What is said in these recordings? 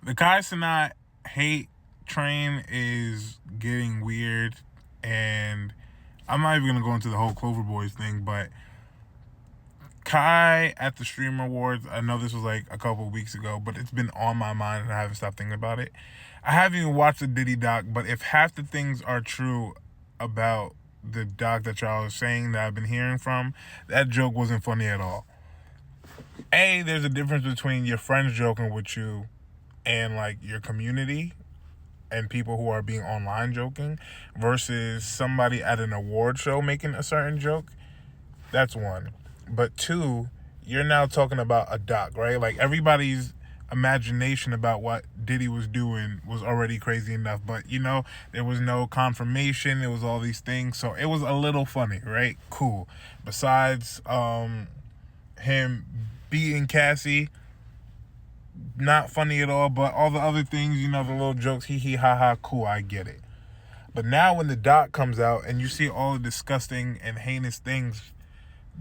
The Kai Cenat hate train is getting weird, and I'm not even gonna go into the whole Clover Boys thing, but Kai at the Stream Awards, I know this was like a couple of weeks ago, but it's been on my mind and I haven't stopped thinking about it. I haven't even watched the Diddy doc, but if half the things are true about the doc that y'all are saying that I've been hearing from, that joke wasn't funny at all. There's a difference between your friends joking with you and like your community and people who are being online joking versus somebody at an award show making a certain joke. That's one. But two, you're now talking about a doc, right? Like everybody's imagination about what Diddy was doing was already crazy enough. But there was no confirmation. It was all these things. So it was a little funny, right? Cool. Besides him beating Cassie, not funny at all. But all the other things, the little jokes, hee hee ha ha, cool, I get it. But now when the doc comes out and you see all the disgusting and heinous things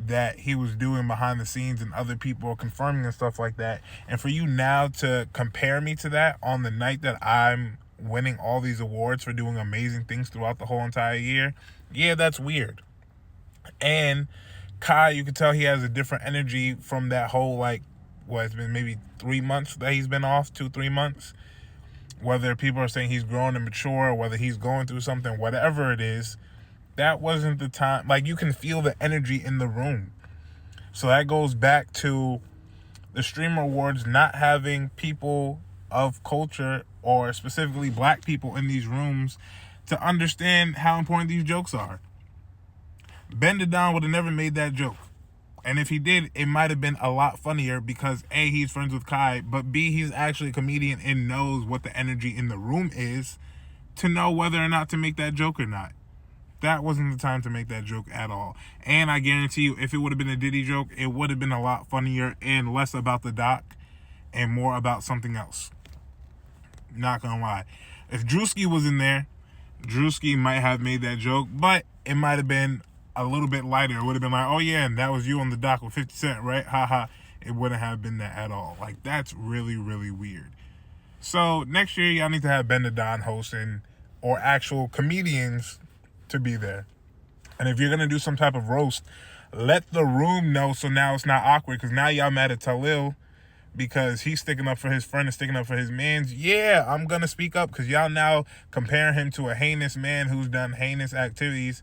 that he was doing behind the scenes and other people are confirming and stuff like that, and for you now to compare me to that on the night that I'm winning all these awards for doing amazing things throughout the whole entire year, yeah, that's weird. And Kai, you can tell he has a different energy from that whole it's been maybe 3 months that he's been off, 2-3 months. Whether people are saying he's grown and mature, or whether he's going through something, whatever it is, that wasn't the time. Like, you can feel the energy in the room. So that goes back to the Streamer Awards not having people of culture, or specifically black people, in these rooms to understand how important these jokes are. Ben Don would have never made that joke. And if he did, it might have been a lot funnier because A, he's friends with Kai, but B, he's actually a comedian and knows what the energy in the room is to know whether or not to make that joke or not. That wasn't the time to make that joke at all. And I guarantee you, if it would have been a Diddy joke, it would have been a lot funnier and less about the doc and more about something else. Not gonna lie. If Drewski was in there, Drewski might have made that joke, but it might have been a little bit lighter. It would have been like, oh yeah, and that was you on the dock with 50 Cent, right? Haha. It wouldn't have been that at all. Like, that's really, really weird. So next year, y'all need to have Ben Don hosting, or actual comedians to be there. And if you're going to do some type of roast, let the room know so now it's not awkward, because now y'all mad at Talil because he's sticking up for his friend and sticking up for his mans. Yeah, I'm going to speak up because y'all now comparing him to a heinous man who's done heinous activities.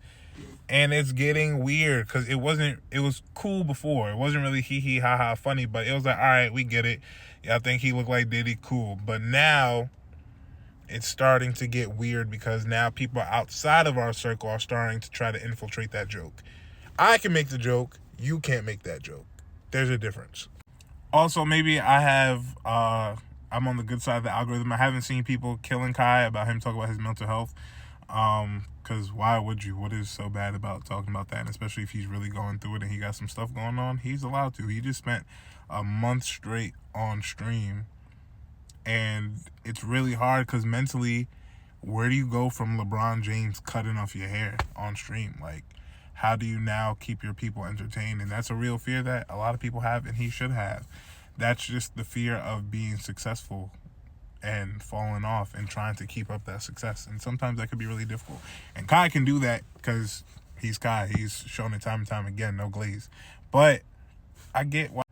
And it's getting weird because it was cool before. It wasn't really hee hee ha ha funny, but it was like, all right, we get it. Y'all think he looked like Diddy, cool. But now it's starting to get weird because now people outside of our circle are starting to try to infiltrate that joke. I can make the joke. You can't make that joke. There's a difference. Also, maybe I'm on the good side of the algorithm. I haven't seen people killing Kai about him talking about his mental health. Because why would you? What is so bad about talking about that? And especially if he's really going through it and he got some stuff going on, he's allowed to. He just spent a month straight on stream. And it's really hard because mentally, where do you go from LeBron James cutting off your hair on stream? Like, how do you now keep your people entertained? And that's a real fear that a lot of people have, and he should have. That's just the fear of being successful and falling off and trying to keep up that success. And sometimes that could be really difficult. And Kai can do that because he's Kai. He's shown it time and time again, no glaze. But I get why.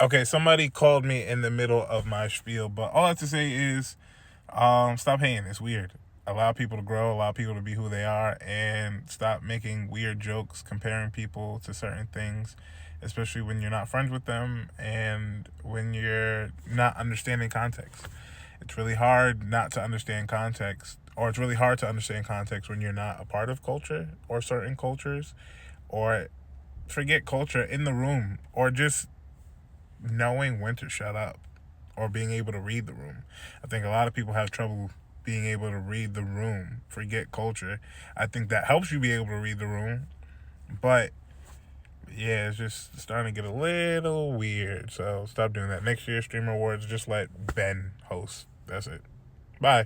Okay, somebody called me in the middle of my spiel, but all I have to say is stop hating. It's weird. Allow people to grow, allow people to be who they are, and stop making weird jokes comparing people to certain things, especially when you're not friends with them and when you're not understanding context. It's really hard not to understand context, or it's really hard to understand context when you're not a part of culture or certain cultures, or forget culture, in the room, or just knowing when to shut up or being able to read the room. I think a lot of people have trouble being able to read the room. Forget culture. I think that helps you be able to read the room, but yeah, it's just starting to get a little weird. So stop doing that. Next year, Streamer Awards, just let Ben host. That's it. Bye.